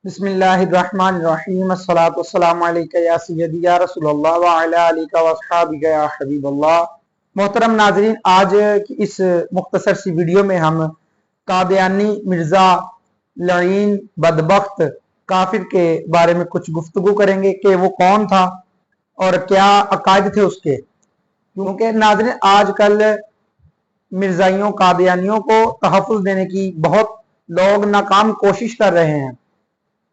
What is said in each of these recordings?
बिस्मिल्लाहिर्रहमानिर्रहीम अस्सलातु वस्सलामु अलैका या सय्यदी या रसूल अल्लाह व अला आलिका व अस्हाबिका या हबीब अल्लाह। मोहतरम नाज़रीन, आज की इस मुख्तसर सी वीडियो में हम कादियानी मिर्ज़ा लईन बदबख्त काफिर के बारे में कुछ गुफ्तगू करेंगे कि वो कौन था और क्या अकायद थे उसके। क्योंकि नाज़रीन, आजकल मिर्ज़ाइयों कादियानियों को तहफ़्फ़ुज़ देने की बहुत लोग नाकाम कोशिश कर रहे हैं।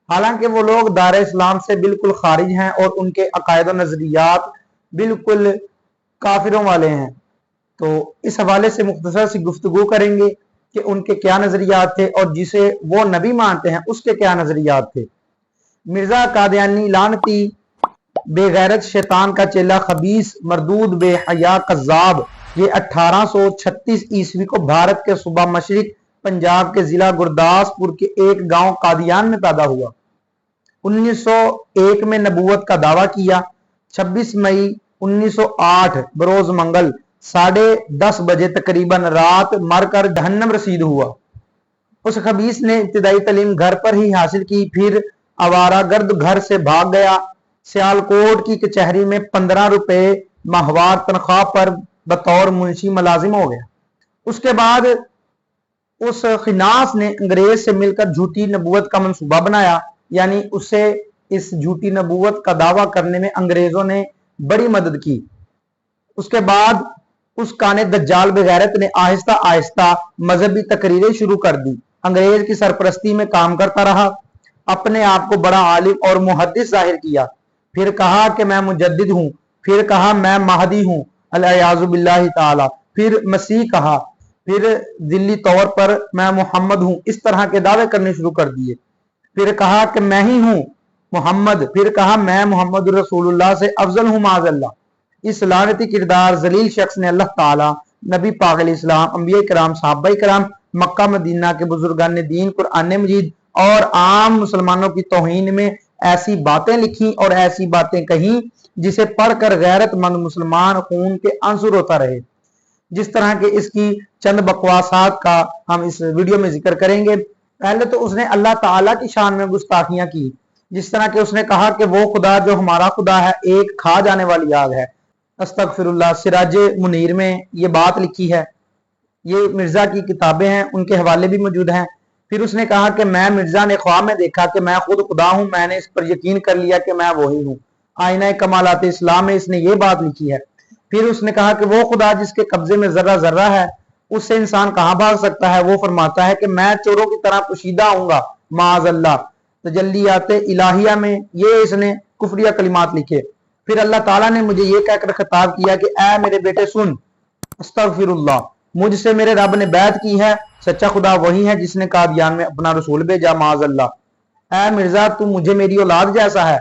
हालांकि वो लोग दार इस्लाम से बिल्कुल खारिज हैं और उनके अकायद व नजरियात बिल्कुल काफिरों वाले हैं। तो इस हवाले से मुख्तसर सी गुफ्तगू करेंगे कि उनके क्या नजरियात थे और जिसे वो नबी मानते हैं उसके क्या नजरियात थे। मिर्जा कादियानी लानती बेगैरत शैतान का चेला खबीस मरदूद बेहया कज़्ज़ाब ये 1836 ईस्वी को भारत के सूबा मशरिक पंजाब के जिला गुरदासपुर के एक गांव कादियान में पैदा हुआ। 1901 में नबूवत का दावा किया। 26 मई 1908 बरोज मंगल 10:30 बजे तकरीबन रात मरकर जहन्नम रसीद हुआ। उस खबीस ने इब्तिदाई तालीम घर पर ही हासिल की, फिर आवारागर्द घर से भाग गया। सियालकोट की कचहरी में 15 रुपए माहवार तनख्वाह पर बतौर मुंशी मुलाजिम हो गया। उसके बाद उस खिनास ने अंग्रेज से मिलकर झूठी नबूवत का मंसूबा बनाया, यानी उसे इस झूठी नबूवत का दावा करने में अंग्रेजों ने बड़ी मदद की। उसके बाद उस काने दज्जाल बेगैरत ने आहिस्ता आहिस्ता मजहबी तकरीरें शुरू कर दी। अंग्रेज की सरपरस्ती में काम करता रहा, अपने आप को बड़ा आलिम और मुहद्दिस जाहिर किया। फिर कहा कि मैं मुजद्दिद हूं, फिर कहा मैं महदी हूं अल-इयाज़ु बिल्लाहि ताला, फिर मसीह कहा, फिर दिल्ली तौर पर मैं मोहम्मद हूं। इस तरह के दावे करने शुरू कर दिए। फिर कहा कि मैं ही हूं मोहम्मद, फिर कहा मैं मोहम्मद रसूलुल्लाह से अफजल हूं माज़अल्लाह। इस लानती किरदार जलील शख्स ने अल्लाह ताला, नबी पाक अलैहिस्सलाम, अंबिया कराम, सहाबाए कराम, मक्का मदीना के बुजुर्गान दीन, कुरान मजीद और आम मुसलमानों की तौहीन में ऐसी बातें लिखी और ऐसी बातें कही जिसे पढ़कर गैरतमंद मुसलमान खून के आंसू रोता रहे। जिस तरह के इसकी चंद बकवासात का हम इस वीडियो में जिक्र करेंगे। पहले तो उसने अल्लाह ताला की शान में गुस्ताखियां की, जिस तरह के उसने कहा कि वो खुदा जो हमारा खुदा है एक खा जाने वाली आग है। अस्तगफिरुल्लाह। सिराजे मुनीर में ये बात लिखी है। ये मिर्जा की किताबें हैं, उनके हवाले भी मौजूद हैं। फिर उसने कहा कि मैं मिर्जा ने ख्वाब में देखा कि मैं खुद खुदा हूं, मैंने इस पर यकीन कर लिया कि मैं वही हूं। आईना कमालात इस्लाम में इसने ये बात लिखी है। फिर उसने कहा कि वो खुदा जिसके कब्जे में जर्रा जर्रा है उससे इंसान कहां भाग सकता है। वो फरमाता है कि मैं चोरों की तरह पोशीदा आऊंगा माज़अल्लाह। तजल्लियात इलाहिया में ये इसने कुफरिया कलिमात लिखे। फिर अल्लाह ताला ने मुझे ये कहकर खिताब किया कि ऐ मेरे बेटे सुन, अस्तगफिरुल्लाह, मुझसे मेरे रब ने बैत की है, सच्चा खुदा वही है जिसने कादियान में अपना रसूल भेजा माज़अल्लाह। ऐ मिर्जा, तू मुझे मेरी औलाद जैसा है।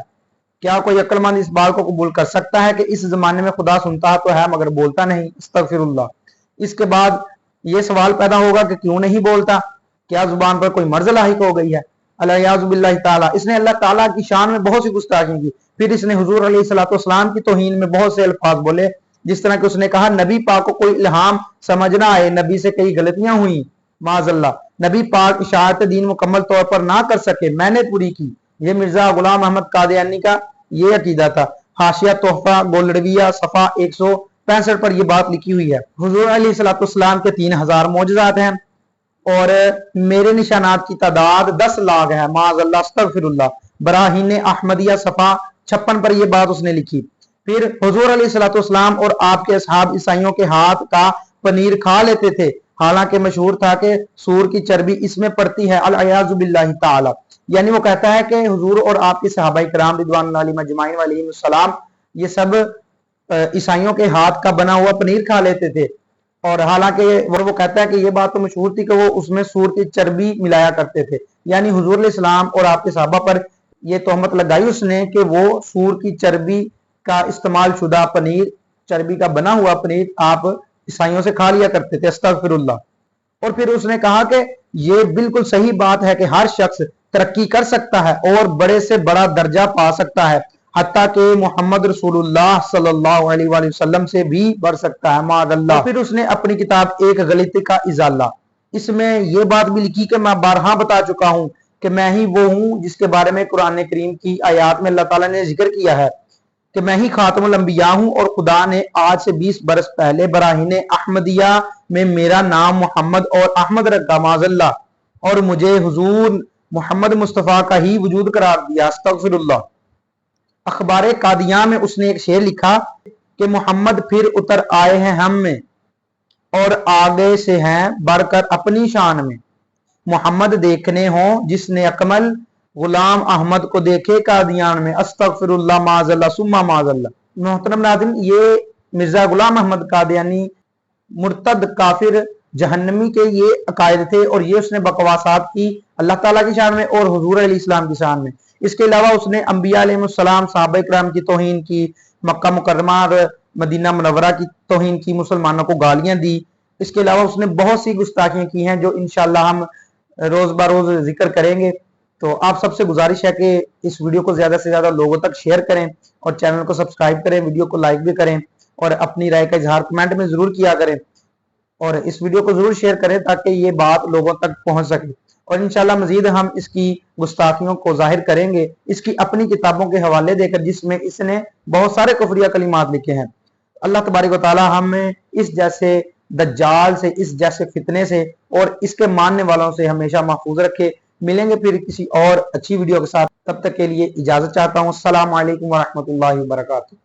क्या कोई अक्लमंद इस बात को कबूल कर सकता है कि इस जमाने में खुदा सुनता तो है मगर बोलता नहीं? अस्तगफिरुल्लाह। इसके बाद ये सवाल पैदा होगा कि क्यों नहीं बोलता, क्या जुबान पर कोई मर्ज लाहिक हो गई है? अल-इयाज़ु बिल्लाहि ताला। इसने अल्लाह ताला की शान में बहुत सी गुस्ताखी की। फिर इसने हुजूर अलैहिस्सलाम की तौहीन में बहुत से अल्फाज बोले, जिस तरह कि उसने कहा नबी पाक को कोई इल्हाम समझ ना आए, नबी से कई गलतियां हुई माज़अल्लाह, नबी पाक इशाअत दीन मुकम्मल तौर पर ना कर सके, मैंने पूरी की। ये मिर्जा गुलाम अहमद कादियानी का ये अकीदा था। हाशिया तोहफा गोल्डविया सफा 165 पर यह बात लिखी हुई है। हुजूर अलैहिस्सलाम के 3000 मौजज़ात हैं और मेरे निशानात की तादाद 10 लाख है माज़अल्लाह। अस्तगफिरुल्लाह। बराहीन अहमदिया सफा 56 पर यह बात उसने लिखी। फिर हुजूर अलैहिस्सलाम और आपके असहाब ईसाइयों के हाथ का पनीर खा लेते थे, हालांकि मशहूर था कि सूर की चर्बी इसमें पड़ती है अल-इयाज़ु बिल्लाहि ताला। यानी वो कहता है कि हुजूर और आपके सहाबाए किराम रिदवानुल्लाह अलैहिम अजमाइन व अलैहिमुस्सलाम ये सब ईसाइयों के हाथ का बना हुआ पनीर खा लेते थे। और हालांकि वो कहता है कि ये बात तो मशहूर थी कि वो उसमें सूर की चर्बी मिलाया करते थे। यानी हुजूर अलैहिस्सलाम और आपके सहाबा पर यह तोहमत लगाई उसने कि वो सूर की चर्बी का इस्तेमाल शुदा पनीर, चर्बी का बना हुआ पनीर आप ईसाइयों से खा लिया करते थे। अस्तगफिरुल्लाह। और फिर उसने कहा कि ये बिल्कुल सही बात है कि हर शख्स तरक्की कर सकता है और बड़े से बड़ा दर्जा पा सकता है, हत्ता कि मोहम्मद रसूलुल्लाह सल्लल्लाहु अलैहि वसल्लम से भी बढ़ सकता है माज़अल्लाह। फिर उसने अपनी किताब एक गलती का इजाला, इसमें यह बात भी लिखी कि मैं बारहा बता चुका हूं कि मैं ही वो हूं जिसके बारे में कुरान करीम की आयत में अल्लाह ताला ने जिक्र किया है कि मैं ही खातमुल अंबिया हूं और खुदा ने आज से 20 बरस पहले बराहीन अहमदिया में मेरा नाम मोहम्मद और अहमद रखा माजल्ला और मुझे हुजूर मोहम्मद मुस्तफ़ा का ही वजूद करार दिया। अस्तगफिरुल्लाह। अखबार कादियां में उसने एक शेर लिखा कि मोहम्मद फिर उतर आए हैं हम में और आगे से हैं बढ़कर अपनी शान में। मोहम्मद देखने हो जिसने अकमल गुलाम अहमद को देखे कादियान में। अस्तगफिरुल्लाह माज़ल्ला सुम्मा माज़ल्ला। मोहतरम नाज़रीन, ये मिर्जा गुलाम अहमद कादियानी मुर्तद काफिर जहन्नमी के ये अकायद थे और ये उसने बकवासात की अल्लाह ताला की शान में और हुजूर अलैहिस्सलाम की शान में। इसके अलावा उसने अंबिया अलैहिस्सलाम सहाबा इकराम की तौहीन की, मक्का मुकर्रमा और मदीना मुनव्वरा की तौहीन की, मुसलमानों को गालियां दी। इसके अलावा उसने बहुत सी गुस्ताखियां की हैं जो इंशाअल्लाह हम रोज बरोज जिक्र करेंगे। तो आप सबसे गुजारिश है कि इस वीडियो को ज्यादा से ज्यादा लोगों तक शेयर करें और चैनल को सब्सक्राइब करें, वीडियो को लाइक भी करें और अपनी राय का इजहार कमेंट में जरूर किया करें और इस वीडियो को जरूर शेयर करें ताकि ये बात लोगों तक पहुंच सके। और इंशाल्लाह मजीद हम इसकी गुस्ताखियों को जाहिर करेंगे इसकी अपनी किताबों के हवाले देकर जिसमें इसने बहुत सारे कुफरिया कलिमात लिखे हैं। अल्लाह तबारक व तआला हमें इस जैसे दज्जाल से, इस जैसे फितने से और इसके मानने वालों से हमेशा महफूज रखे। मिलेंगे फिर किसी और अच्छी वीडियो के साथ, तब तक के लिए इजाजत चाहता हूँ। अस्सलाम वालेकुम व रहमतुल्लाहि व बरकातुहू।